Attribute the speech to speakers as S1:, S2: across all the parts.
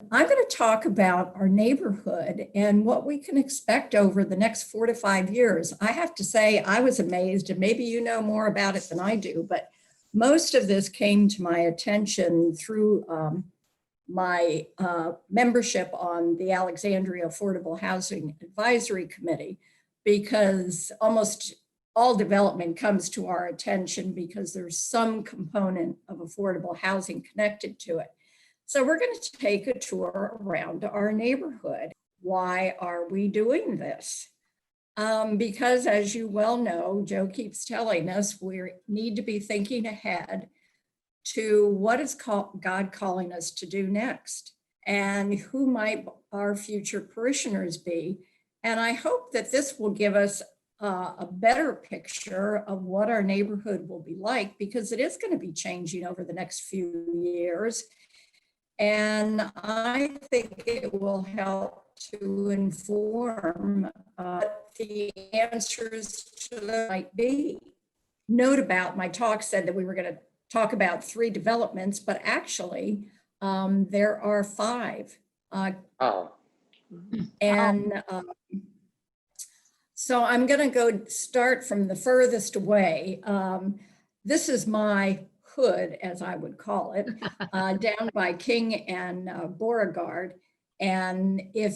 S1: I'm going to talk about our neighborhood and what we can expect over the next 4 to 5 years. I have to say, I was amazed, and maybe you know more about it than I do, but most of this came to my attention through my membership on the Alexandria Affordable Housing Advisory Committee, because almost all development comes to our attention because there's some component of affordable housing connected to it. So we're going to take a tour around our neighborhood. Why are we doing this? Because as you well know, Joe keeps telling us we need to be thinking ahead to what is God calling us to do next, and who might our future parishioners be. And I hope that this will give us a better picture of what our neighborhood will be like, because it is going to be changing over the next few years. And I think it will help to inform the answers to that might be. Note about my talk said that we were going to talk about 3 developments, but actually there are 5. So I'm going to go start from the furthest away. This is my hood, as I would call it, down by King and Beauregard. And if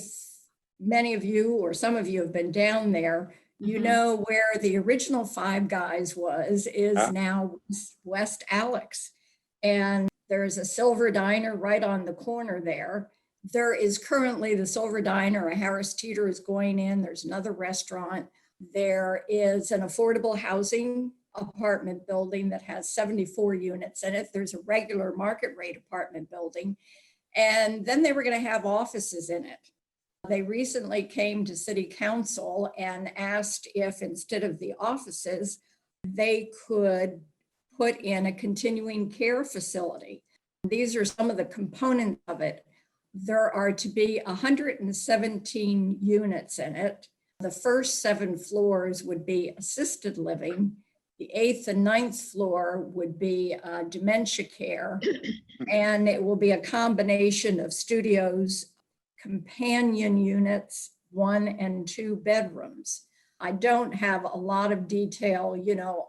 S1: many of you or some of you have been down there, you know where the original Five Guys is now West Alex. And there's a Silver Diner right on the corner there. There is currently the Silver Diner, a Harris Teeter is going in. There's another restaurant. There is an affordable housing apartment building that has 74 units in it. There's a regular market rate apartment building. And then they were going to have offices in it. They recently came to City Council and asked if instead of the offices, they could put in a continuing care facility. These are some of the components of it. There are to be 117 units in it. The first 7 floors would be assisted living. The 8th and 9th floor would be dementia care. And it will be a combination of studios, companion units, 1 and 2 bedrooms. I don't have a lot of detail,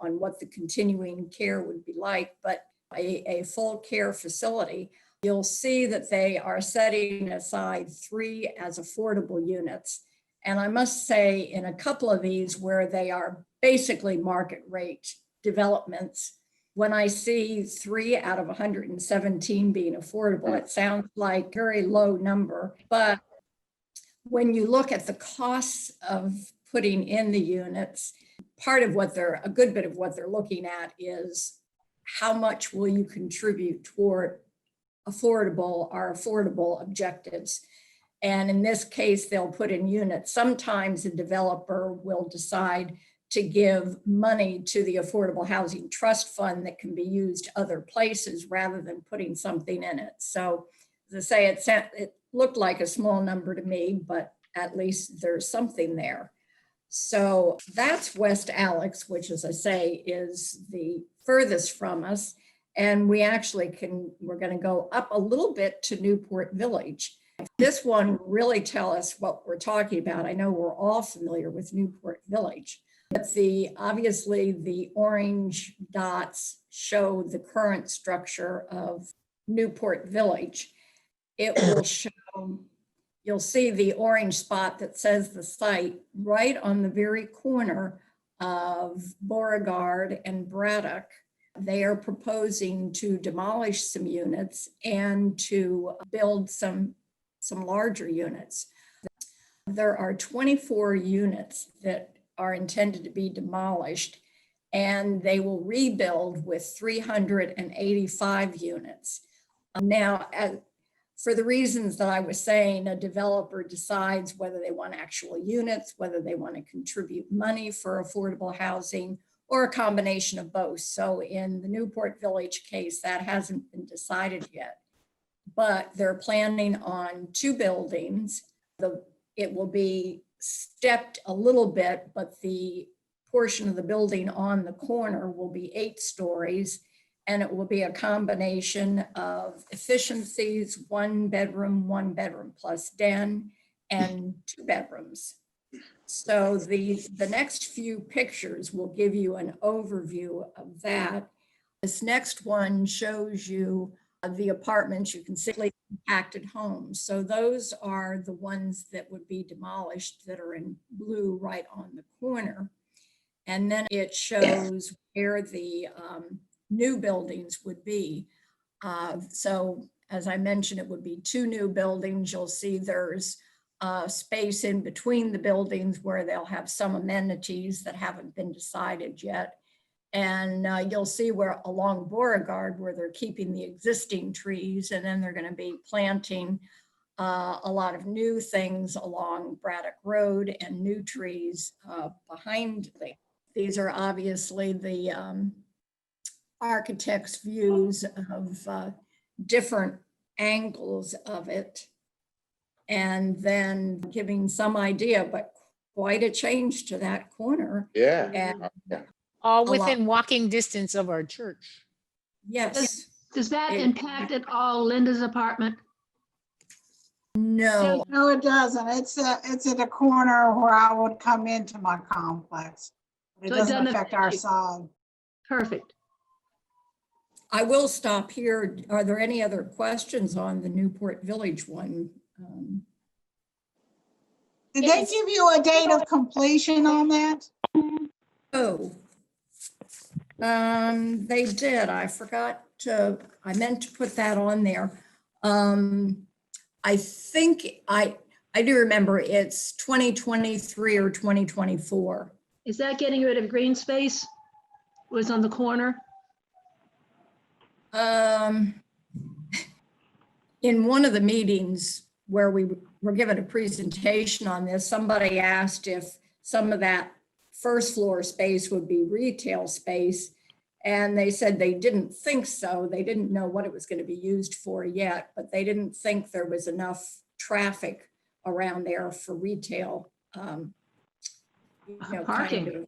S1: on what the continuing care would be like, but a full care facility. You'll see that they are setting aside 3 as affordable units. And I must say, in a couple of these where they are basically market rate developments, when I see 3 out of 117 being affordable, it sounds like a very low number. But when you look at the costs of putting in the units, a good bit of what they're looking at is how much will you contribute toward our affordable objectives. And in this case, they'll put in units. Sometimes a developer will decide to give money to the Affordable Housing Trust Fund that can be used other places rather than putting something in it. So as I say, it looked like a small number to me, but at least there's something there. So that's West Alex, which, as I say, is the furthest from us. And we're going to go up a little bit to Newport Village. This one really tell us what we're talking about. I know we're all familiar with Newport Village, but obviously the orange dots show the current structure of Newport Village. It will show, you'll see the orange spot that says the site right on the very corner of Beauregard and Braddock. They are proposing to demolish some units and to build some larger units. There are 24 units that are intended to be demolished, and they will rebuild with 385 units. Now, for the reasons that I was saying, a developer decides whether they want actual units, whether they want to contribute money for affordable housing, or a combination of both. So in the Newport Village case, that hasn't been decided yet, but they're planning on 2 buildings. It will be stepped a little bit, but the portion of the building on the corner will be 8 stories, And it will be a combination of efficiencies, one bedroom plus den, and 2 bedrooms. So the next few pictures will give you an overview of that. This next one shows you the apartments. You can see compacted homes. So those are the ones that would be demolished that are in blue right on the corner. And then it shows where the new buildings would be. So as I mentioned, it would be 2 new buildings. You'll see there's space in between the buildings where they'll have some amenities that haven't been decided yet. And you'll see where along Beauregard where they're keeping the existing trees, and then they're going to be planting a lot of new things along Braddock Road and new trees behind them. These are obviously the architect's views of different angles of it, and then giving some idea, but quite a change to that corner.
S2: Yeah.
S1: And
S3: all within walking distance of our church.
S1: yes.
S4: Does that impact at all Linda's apartment?
S1: No.
S5: No, it doesn't. It's at a corner where I would come into my complex. It
S4: So it
S5: doesn't
S4: doesn't
S5: affect our
S4: affect you.
S5: side.
S4: Perfect.
S1: I will stop here. Are there any other questions on the Newport Village one?
S5: Did they give you a date of completion on that?
S1: Oh, they did. I forgot to, I meant to put that on there. I think I do remember it's 2023 or 2024.
S4: Is that getting rid of green space? Was on the corner?
S1: In one of the meetings where we were given a presentation on this, somebody asked if some of that first floor space would be retail space. And they said they didn't think so. They didn't know what it was going to be used for yet, but they didn't think there was enough traffic around there for retail.
S4: Parking.
S1: Kind of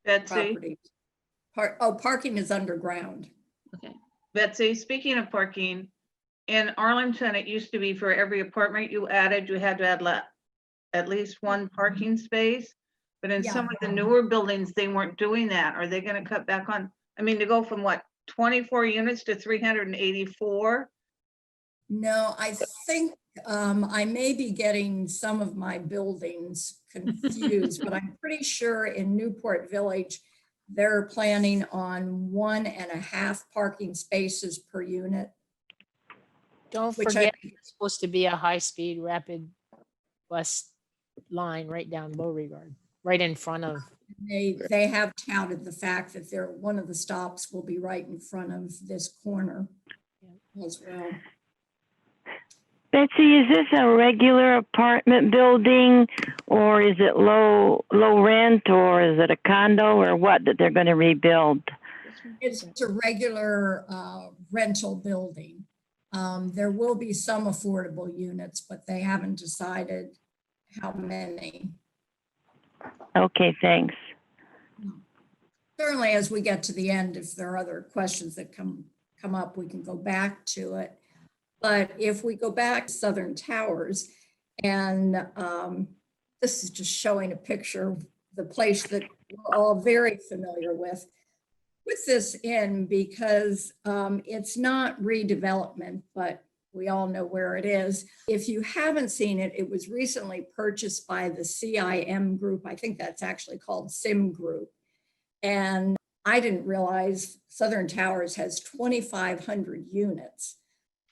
S6: Betsy,
S1: properties. Parking is underground.
S4: Okay.
S6: Betsy, speaking of parking, in Arlington, it used to be for every apartment you had to add at least one parking space. But in some of the newer buildings, they weren't doing that. Are they going to cut back on, I mean, to go from what, 24 units to 384?
S1: No, I think I may be getting some of my buildings confused, but I'm pretty sure in Newport Village, they're planning on 1.5 parking spaces per unit.
S3: Don't
S1: Which
S3: forget, it's supposed to be a high-speed rapid bus line right down Beauregard, right in front of.
S1: They have touted the fact that one of the stops will be right in front of this corner as well.
S7: Betsy, is this a regular apartment building, or is it low rent, or is it a condo, or what that they're going to rebuild?
S1: It's a regular rental building. There will be some affordable units, but they haven't decided how many.
S7: Okay, thanks.
S1: Certainly, as we get to the end, if there are other questions that come up, we can go back to it. But if we go back to Southern Towers, and this is just showing a picture of the place that we're all very familiar with. Put this in because it's not redevelopment, but we all know where it is. If you haven't seen it, it was recently purchased by the CIM group. I think that's actually called SIM Group. And I didn't realize Southern Towers has 2,500 units.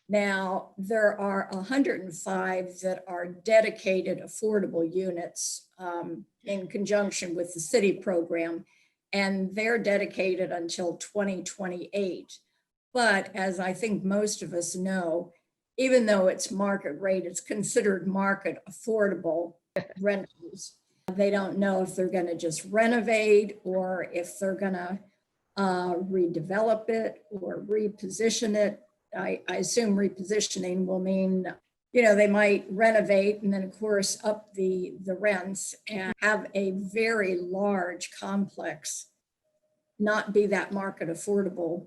S1: Now, there are 105 that are dedicated affordable units in conjunction with the city program, and they're dedicated until 2028. But as I think most of us know, even though it's market rate, it's considered market affordable rentals. They don't know if they're going to just renovate or if they're going to redevelop it or reposition it. I assume repositioning will mean, they might renovate and then of course up the rents and have a very large complex, not be that market affordable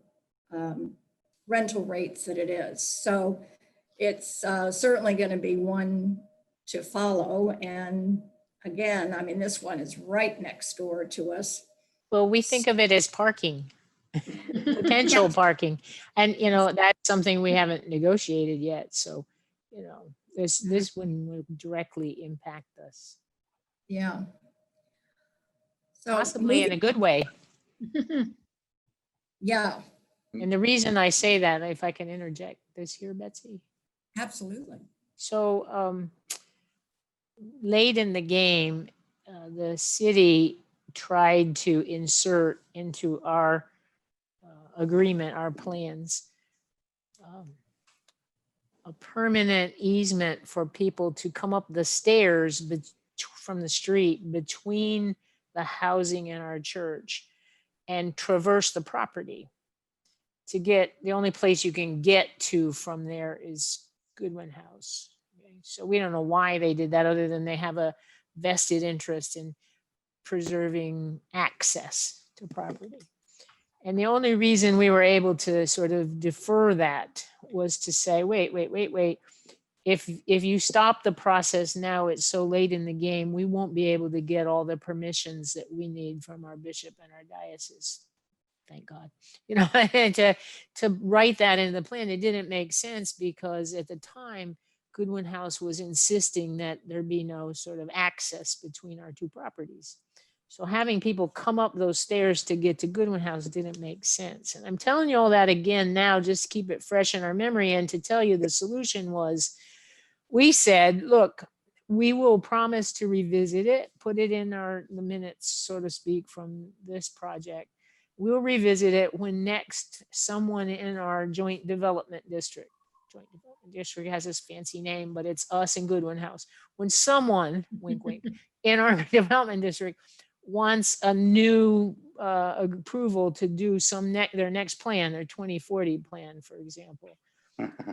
S1: rental rates that it is. So it's certainly going to be one to follow. And again, I mean, this one is right next door to us.
S3: Well, we think of it as parking, potential parking. And, that's something we haven't negotiated yet. So, this one will directly impact us,
S1: Yeah. So
S3: possibly in a good way.
S1: yeah,
S3: And the reason I say that, if I can interject this here, Betsy.
S1: absolutely.
S3: So late in the game, the city tried to insert into our agreement, our plans, a permanent easement for people to come up the stairs from the street between the housing and our church and traverse the property. To get, the only place you can get to from there is Goodwin House. Okay? So we don't know why they did that, other than they have a vested interest in preserving access to property. And the only reason we were able to sort of defer that was to say, wait. If you stop the process now, it's so late in the game, we won't be able to get all the permissions that we need from our bishop and our diocese. Thank God. And to write that in the plan, it didn't make sense, because at the time, Goodwin House was insisting that there be no sort of access between our two properties. So having people come up those stairs to get to Goodwin House didn't make sense. And I'm telling you all that again now, just to keep it fresh in our memory, and to tell you the solution was, we said, look, we will promise to revisit it, put it in the minutes, so to speak, from this project. We'll revisit it when next someone in our joint development district has this fancy name, but it's us and Goodwin House. When someone, wink, wink, in our development district wants a new approval to do their next plan, their 2040 plan, for example,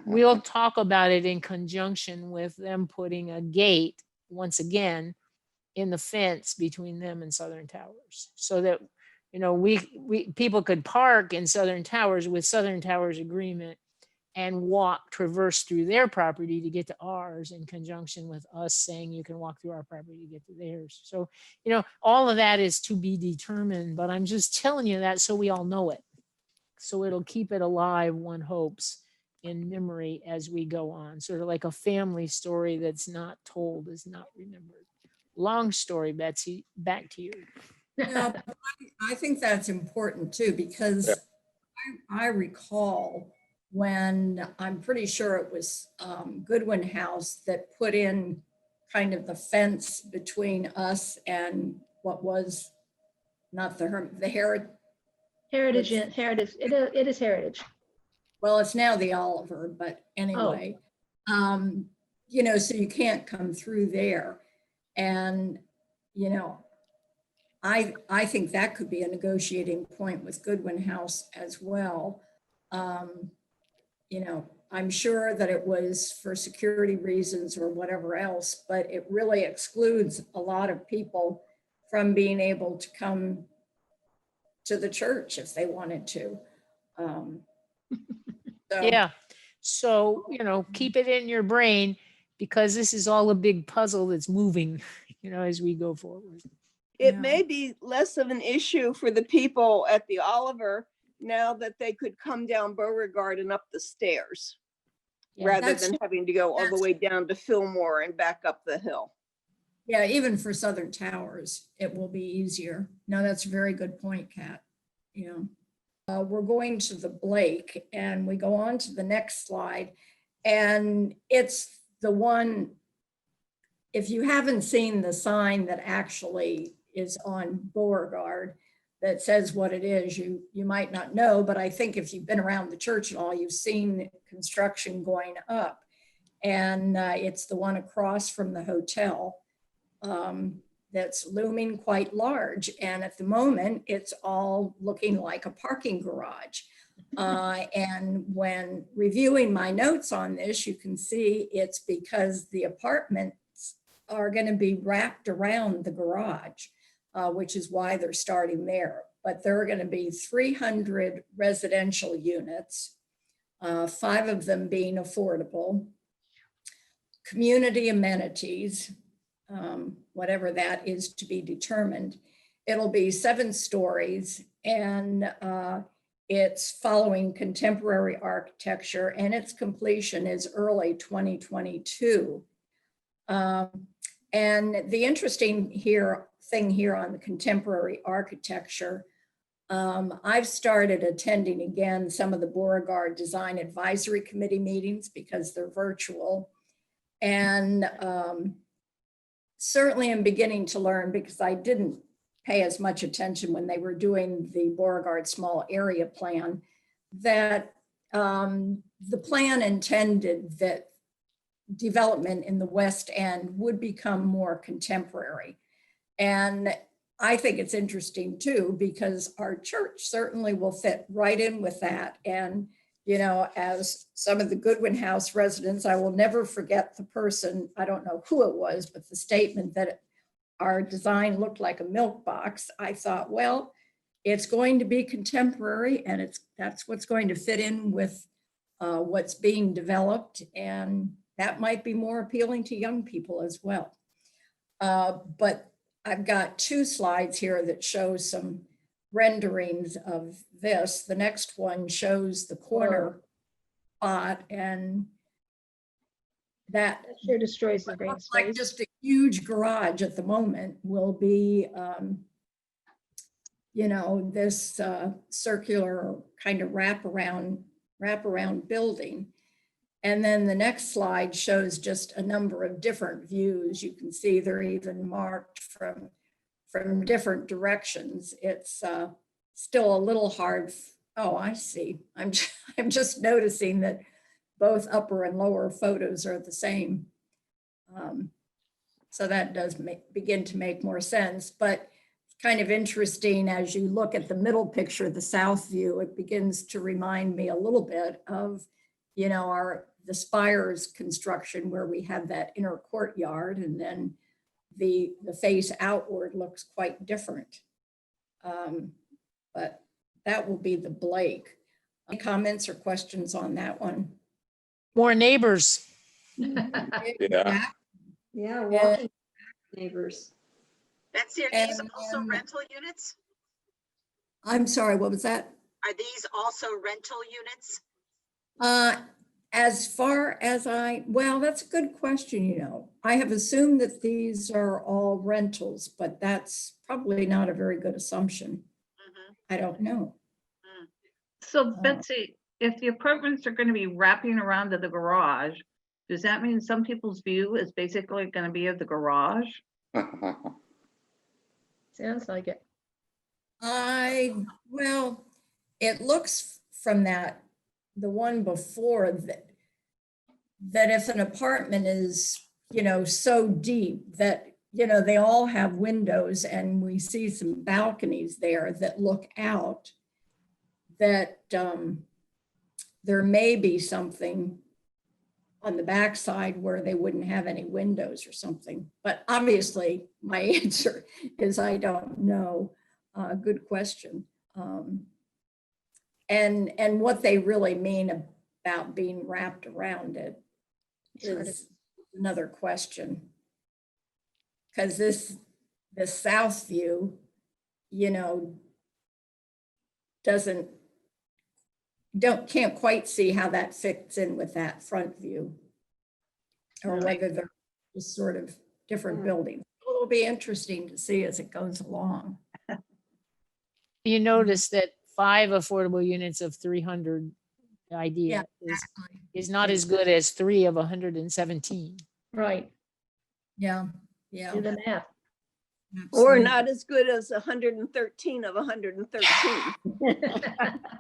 S3: we'll talk about it in conjunction with them putting a gate, once again, in the fence between them and Southern Towers, so that people could park in Southern Towers with Southern Towers agreement and traverse through their property to get to ours, in conjunction with us saying you can walk through our property to get to theirs. So, all of that is to be determined, but I'm just telling you that so we all know it. So it'll keep it alive, one hopes, in memory as we go on. Sort of like a family story that's not told is not remembered. Long story, Betsy, back to you.
S1: Yeah, I think that's important too, because I recall when, I'm pretty sure it was Goodwin House that put in kind of the fence between us and what was not the Heritage.
S4: Heritage, it is Heritage.
S1: Well, it's now the Oliver, but anyway, so you can't come through there. And, I think that could be a negotiating point with Goodwin House as well. I'm sure that it was for security reasons or whatever else, but it really excludes a lot of people from being able to come to the church if they wanted to.
S3: Yeah. So, keep it in your brain, because this is all a big puzzle that's moving, as we go forward.
S2: It may be less of an issue for the people at the Oliver now that they could come down Beauregard and up the stairs, rather than having to go all the way down to Fillmore and back up the hill.
S1: Yeah, even for Southern Towers, it will be easier. No, that's a very good point, Kat. We're going to the Blake, and we go on to the next slide, and it's the one, if you haven't seen the sign that actually is on Beauregard that says what it is, you might not know, but I think if you've been around the church at all, you've seen construction going up. And it's the one across from the hotel that's looming quite large. And at the moment, it's all looking like a parking garage. And when reviewing my notes on this, you can see it's because the apartments are going to be wrapped around the garage, which is why they're starting there. but there are going to be 300 residential units, 5 of them being affordable, community amenities, whatever that is to be determined. It'll be 7 stories, and it's following contemporary architecture, and its completion is early 2022. And the interesting thing here on the contemporary architecture, I've started attending again some of the Beauregard Design Advisory Committee meetings because they're virtual. And certainly I'm beginning to learn, because I didn't pay as much attention when they were doing the Beauregard small area plan, that the plan intended that development in the West End would become more contemporary. And I think it's interesting too, because our church certainly will fit right in with that. And, you know, as some of the Goodwin House residents, I will never forget the person, I don't know who it was, but the statement that our design looked like a milk box. I thought, well, it's going to be contemporary, and that's what's going to fit in with what's being developed. And that might be more appealing to young people as well. But I've got 2 slides here that show some renderings of this. The next one shows the corner spot, and that
S8: Sure destroys the
S1: what
S8: green
S1: looks like
S8: space.
S1: just a huge garage at the moment will be, you know, this circular kind of wraparound building. And then the next slide shows just a number of different views. You can see they're even marked from different directions. It's still a little hard. Oh, I see. I'm just noticing that both upper and lower photos are the same. So that does begin to make more sense, but it's kind of interesting as you look at the middle picture, the south view, it begins to remind me a little bit of, you know, the Spires construction, where we have that inner courtyard, and then the face outward looks quite different. But that will be the Blake. Any comments or questions on that one?
S3: More neighbors.
S9: Yeah.
S8: Yeah, walking neighbors.
S10: Betsy, are these
S1: And
S10: also rental units?
S1: I'm sorry, what was that?
S10: Are these also rental units?
S1: As far as well, that's a good question, you know. I have assumed that these are all rentals, but that's probably not a very good assumption.
S10: Mhm.
S1: I don't know.
S6: So Betsy, if the apartments are going to be wrapping around to the garage, does that mean some people's view is basically going to be of the garage?
S8: Sounds like it.
S1: Well, it looks from the one before that if an apartment is, you know, so deep that, you know, they all have windows, and we see some balconies there that look out, that there may be something on the backside where they wouldn't have any windows or something. But obviously my answer is I don't know. Good question. And what they really mean about being wrapped around it is another question. Because this south view, you know, can't quite see how that fits in with that front view, or whether they're just sort of different buildings. It'll be interesting to see as it goes along.
S3: You notice that 5 affordable units of 300 idea is not as good as 3 of 117.
S8: Right.
S1: Yeah.
S8: Do the math.
S2: Or
S1: absolutely.
S2: not as good as 113 of 113.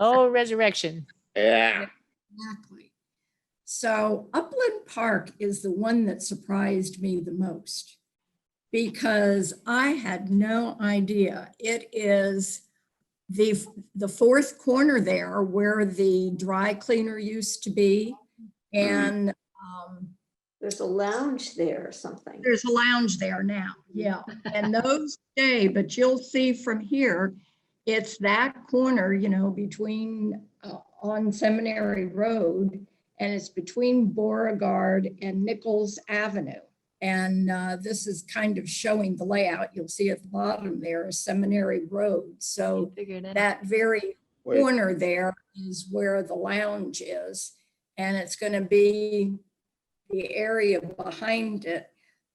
S3: Oh, resurrection.
S9: Yeah.
S1: Exactly. So Upland Park is the one that surprised me the most, because I had no idea. It is the fourth corner there where the dry cleaner used to be. And
S8: There's a lounge there or something.
S1: there's a lounge there now. Yeah. And those stay, but you'll see from here, It's that corner, you know, between, on Seminary Road, and it's between Beauregard and Nichols Avenue. And this is kind of showing the layout. You'll see at the bottom there is Seminary Road. So
S4: Figured it out.
S1: that very
S9: Wait.
S1: corner there is where the lounge is. And it's going to be the area behind it.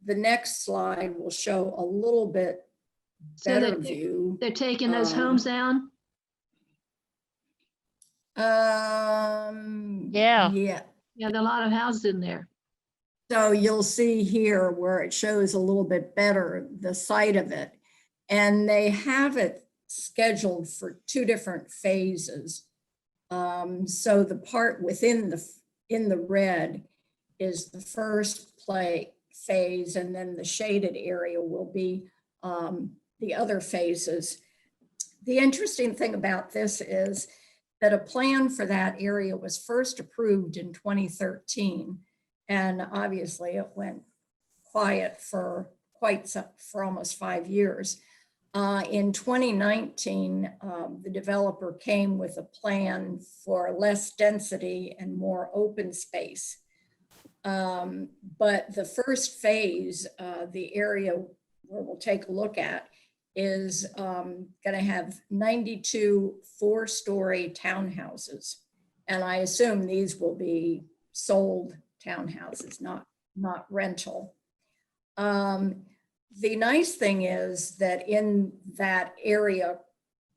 S1: The next slide will show a little bit
S4: So
S1: better
S4: they're,
S1: view.
S4: they're taking those homes down?
S3: Yeah.
S1: Yeah.
S4: Yeah, there are a lot of houses in there.
S1: So you'll see here where it shows a little bit better the site of it. And they have it scheduled for 2 different phases. So the part within in the red is the first phase, and then the shaded area will be the other phases. The interesting thing about this is that a plan for that area was first approved in 2013. And obviously it went quiet for almost 5 years. In 2019, the developer came with a plan for less density and more open space. But the first phase, the area where we'll take a look at, is going to have 92 4-story townhouses. And I assume these will be sold townhouses, not rental. The nice thing is that in that area,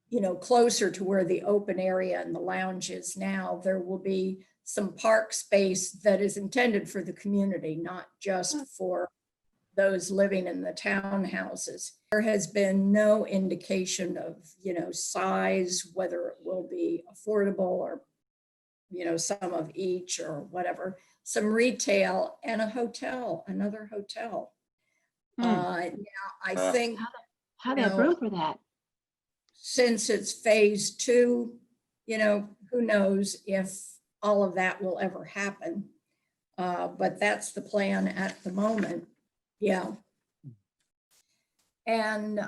S1: you know, closer to where the open area and the lounge is now, there will be some park space that is intended for the community, not just for those living in the townhouses. There has been no indication of, you know, size, whether it will be affordable or, you know, some of each or whatever. Some retail and a hotel, another hotel. Now, I think
S4: How they room for that?
S1: since it's phase 2, you know, who knows if all of that will ever happen. But that's the plan at the moment. Yeah. And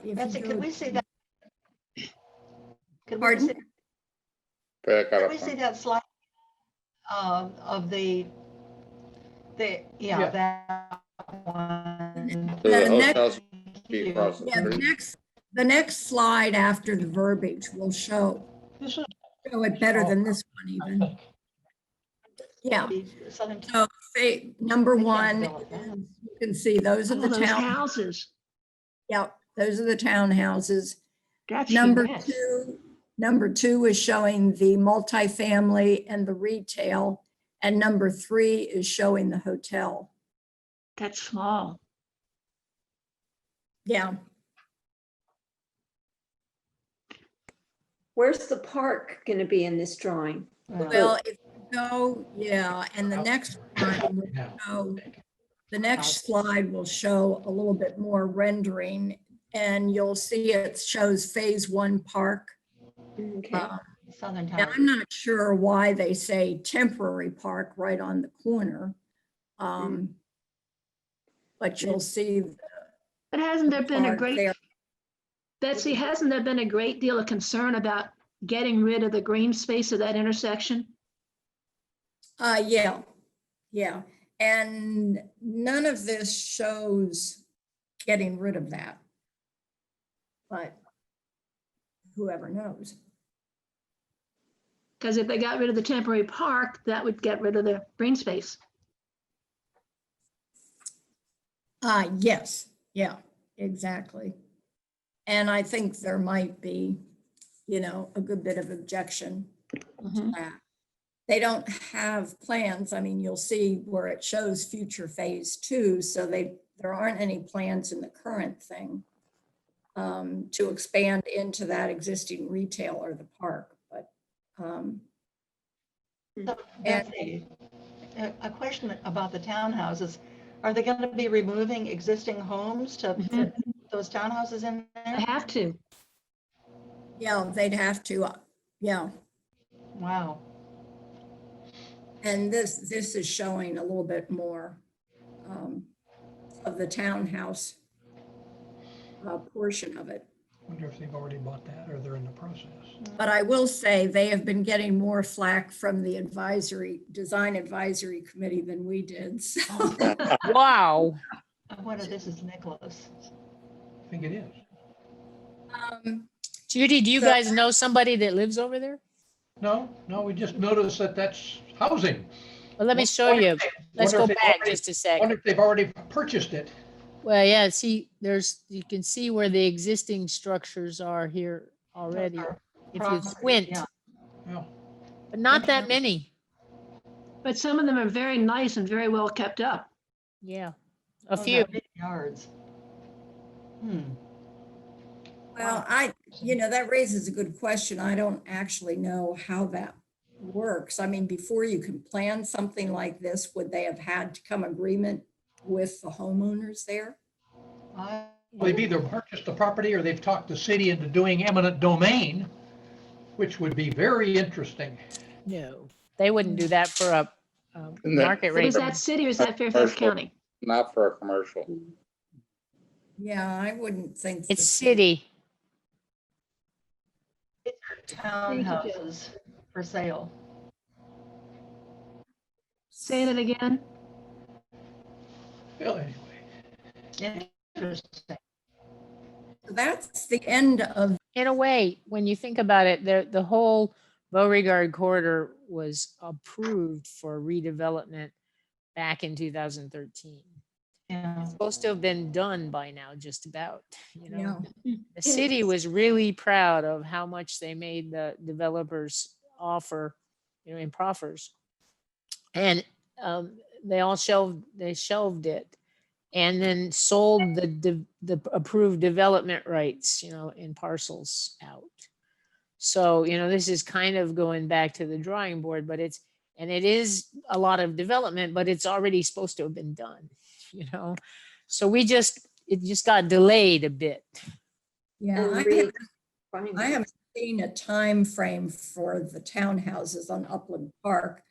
S1: if
S8: Betsy,
S1: you
S8: could
S1: go-
S8: we see that?
S1: Pardon?
S8: Could we see that slide of the,
S9: Yeah.
S8: that one?
S9: The
S1: The next-
S9: hotels be across the
S1: Yeah,
S9: street.
S1: the next slide after the verbiage will show it better than this one even. Yeah,
S8: Southern.
S1: so number
S8: They can't
S1: 1,
S8: develop that.
S1: you can see those are
S4: Oh,
S1: the
S4: those
S1: town.
S4: houses.
S1: Yep, those are the townhouses.
S4: That's
S1: Number
S4: huge.
S1: number two is showing the multifamily and the retail. And number 3 is showing the hotel.
S4: That's small.
S1: Yeah,
S8: Where's the park going to be in this drawing?
S1: well, if you go, yeah, and the next one will show, the next slide will show a little bit more rendering, and you'll see it shows phase 1 park.
S8: Okay. Southern
S1: Now,
S8: Tower.
S1: I'm not sure why they say temporary park right on the corner. But you'll see
S4: But hasn't there been a
S1: park
S4: great,
S1: there.
S4: Betsy, hasn't there been a great deal of concern about getting rid of the green space of that intersection?
S1: Yeah. And none of this shows getting rid of that. But whoever knows.
S4: Because if they got rid of the temporary park, that would get rid of the green space.
S1: Yes, yeah, exactly. And I think there might be, a good bit of objection to that. They don't have plans. I mean, you'll see where it shows future phase 2. So there aren't any plans in the current thing to expand into that existing retail or the park, but.
S11: Betsy, a question about the townhouses. Are they going to be removing existing homes to put those townhouses in
S4: They
S11: there?
S4: have to.
S1: Yeah, they'd have to, yeah.
S11: Wow.
S1: And this is showing a little bit more of the townhouse portion of it.
S12: Wonder if they've already bought that or they're in the process.
S1: But I will say they have been getting more flack from the design advisory committee than we did. So,
S3: Wow.
S11: I wonder, this is Nicholas.
S12: I think it is.
S3: Judy, do you
S1: So-
S3: guys know somebody that lives over there?
S12: No, we just noticed that that's housing.
S3: Well, let me show you. Let's go back just a sec.
S12: Wonder if they've already purchased it.
S3: Well, yeah, see, you can see where the existing structures are here already.
S11: Our
S3: If you
S11: property,
S3: squint,
S11: yeah.
S12: Yeah.
S3: but not that many.
S4: But some of them are very nice and very well kept up.
S3: Yeah,
S11: Oh,
S3: a
S11: they're
S3: few.
S11: big yards.
S1: well, that raises a good question. I don't actually know how that works. I mean, before you can plan something like this, would they have had to come agreement with the homeowners there?
S11: I-
S12: They've either purchased the property or they've talked the city into doing eminent domain, which would be very interesting.
S3: No, they wouldn't do that for a
S9: No.
S3: market
S4: But
S3: rate.
S4: is that city or is that Fairfax
S9: Commercial.
S4: County?
S9: Not for a commercial.
S1: Yeah, I wouldn't think.
S3: It's
S1: the
S3: city.
S11: Townhouses for sale.
S4: Say that again.
S12: Well, anyway.
S11: Interesting.
S1: That's the end of,
S3: In a way, when you think about it, the whole Beauregard corridor was approved for redevelopment back in 2013.
S11: Yeah.
S3: It's supposed to have been done by now, just about,
S1: yeah.
S3: The city was really proud of how much they made the developers offer, in proffers. And they shelved it and then sold the approved development rights, in parcels out. So, this is kind of going back to the drawing board, but it is a lot of development, but it's already supposed to have been done, So it just got delayed a bit.
S1: Yeah,
S8: And
S1: I haven't seen a time frame for the townhouses on Upland Park.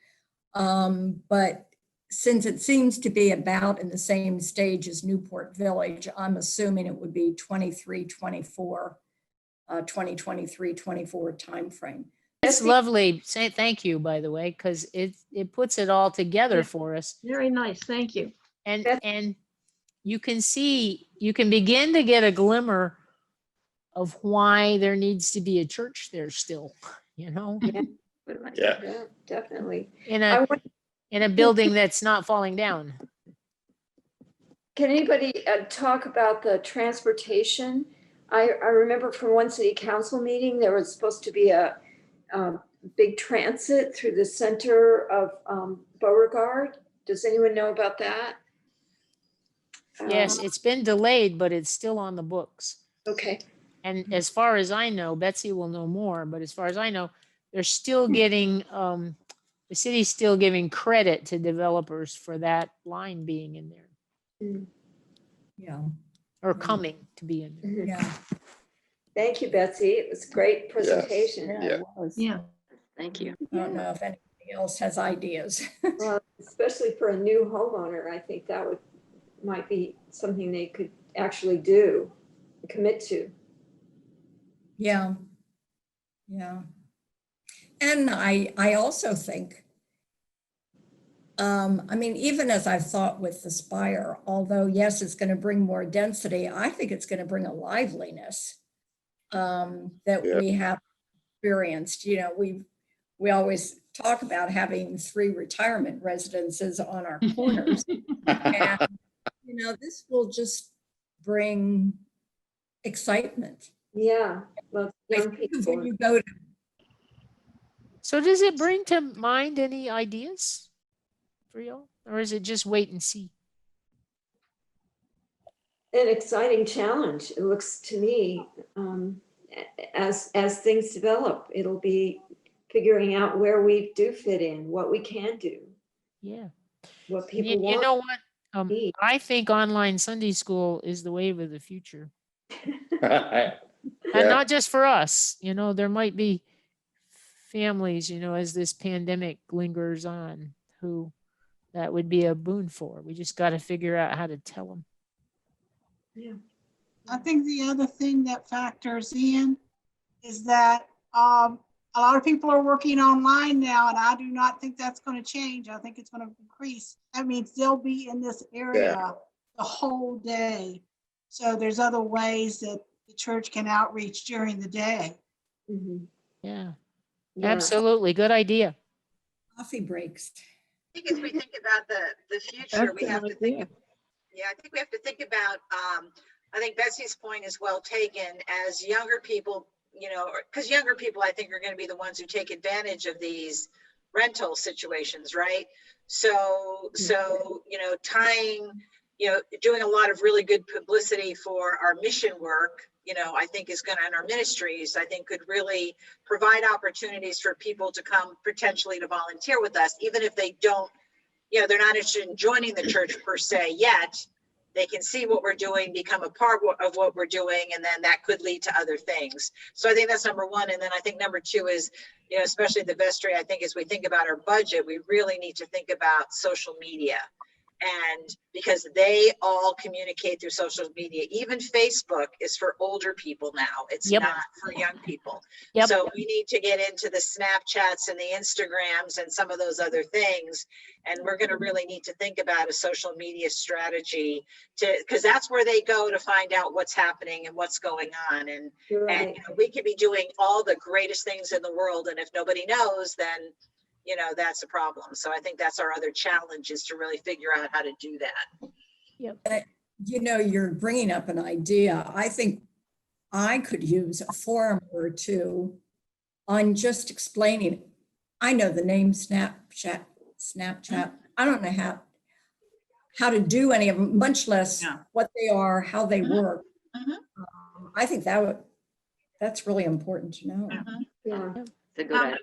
S1: But since it seems to be about in the same stage as Newport Village, I'm assuming it would be 2023, 24 timeframe.
S3: It's lovely. Say thank you, by the way, because it puts it all together for us.
S4: Very nice. Thank you.
S3: And you can begin to get a glimmer of why there needs to be a church there still,
S8: Yeah, definitely.
S3: in a building that's not falling down.
S8: Can anybody talk about the transportation? I remember from one city council meeting, there was supposed to be a big transit through the center of Beauregard. Does anyone know about that?
S3: Yes, it's been delayed, but it's still on the books.
S8: Okay.
S3: And as far as I know, Betsy will know more, but as far as I know, they're still getting, the city's still giving credit to developers for that line being in there.
S1: Yeah.
S3: Or coming to be in there.
S1: Yeah.
S8: Thank you, Betsy. It was a great presentation.
S9: Yeah.
S4: Yeah.
S8: Thank you.
S1: I don't know if anybody else has ideas.
S8: Well, especially for a new homeowner, I think that might be something they could actually do, commit to.
S1: Yeah. Yeah. And I also think, I mean, even as I've thought with the Spire, although yes, it's going to bring more density, I think it's going to bring a liveliness that we have experienced. We always talk about having 3 retirement residences on our corners. And, this will just bring excitement.
S8: Yeah. Well,
S1: I
S8: young
S1: think of
S8: people.
S1: when you go to,
S3: So does it bring to mind any ideas for y'all? Or is it just wait and see?
S8: An exciting challenge. It looks to me, as things develop, it'll be figuring out where we do fit in, what we can do,
S3: Yeah.
S8: what
S3: And
S8: people
S3: you know
S8: want.
S3: what?
S8: need.
S3: I think online Sunday school is the wave of the future.
S9: Yeah.
S3: And not just for us, there might be families, as this pandemic lingers on, who that would be a boon for. We just got to figure out how to tell them.
S8: Yeah.
S5: I think the other thing that factors in is that a lot of people are working online now, and I do not think that's going to change. I think it's going to increase. That means they'll be in this area the whole day. So there's other ways that the church can outreach during the day.
S8: Mhm.
S3: Yeah,
S8: Yeah.
S3: absolutely. Good idea.
S1: Coffee breaks.
S10: I think as we think about the future, we have to think, yeah, I think we have to think about, I think Betsy's point is well taken. As younger people, you know, because younger people, I think, are going to be the ones who take advantage of these rental situations, right? So, you know, tying, you know, doing a lot of really good publicity for our mission work, you know, I think is going to, and our ministries, I think could really provide opportunities for people to come potentially to volunteer with us, even if they don't, you know, they're not interested in joining the church per se yet. They can see what we're doing, become a part of what we're doing, and then that could lead to other things. So I think that's number one. And then I think number two is, you know, especially the vestry, I think as we think about our budget, we really need to think about social media. And because they all communicate through social media, even Facebook is for older people now. It's
S3: Yep.
S10: not for young people.
S3: Yep.
S10: So we need to get into the Snapchats and the Instagrams and some of those other things. And we're going to really need to think about a social media strategy because that's where they go to find out what's happening and what's going on. And
S8: Right.
S10: you know, we could be doing all the greatest things in the world. And if nobody knows, then you know, that's a problem. So I think that's our other challenge is to really figure out how to do that.
S1: You know, you're bringing up an idea. I think I could use a forum or two on just explaining. I know the name Snapchat. I don't know how to do any of them, much less
S6: Yeah.
S1: what they are, how they work.
S10: Mhm.
S1: I think that's really important to know.
S8: Yeah.
S13: It's a good idea.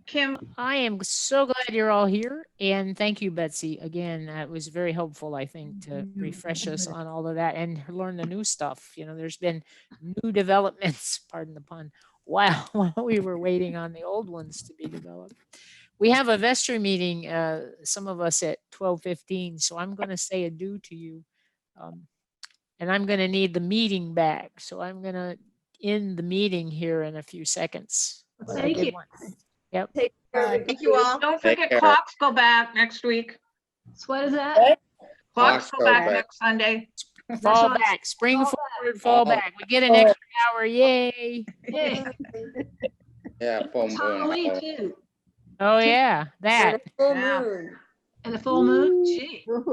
S6: Kim,
S3: I am so glad you're all here. And thank you, Betsy. Again, that was very helpful, I think, to refresh us on all of that and learn the new stuff. You know, there's been new developments, pardon the pun, while we were waiting on the old ones to be developed. We have a vestry meeting, some of us at 12:15. So I'm going to say adieu to you. And I'm going to need the meeting back. So I'm going to end the meeting here in a few seconds. But a
S4: Thank
S3: good
S4: you.
S3: one. Yep.
S8: Take care,
S5: Right.
S10: Thank you all.
S6: don't
S9: Take
S6: forget
S9: care.
S6: clocks go back next week.
S4: So what is that?
S6: Clocks go back
S9: back.
S6: next Sunday.
S3: Fall
S4: right.
S3: back, spring
S4: Fall
S3: forward, fall back. We get an extra hour. Yay.
S4: Yay.
S9: Yeah.
S4: It's Halloween too.
S3: Oh, yeah, that.
S8: And a full
S6: Yeah.
S8: moon.
S4: And the full moon. Gee.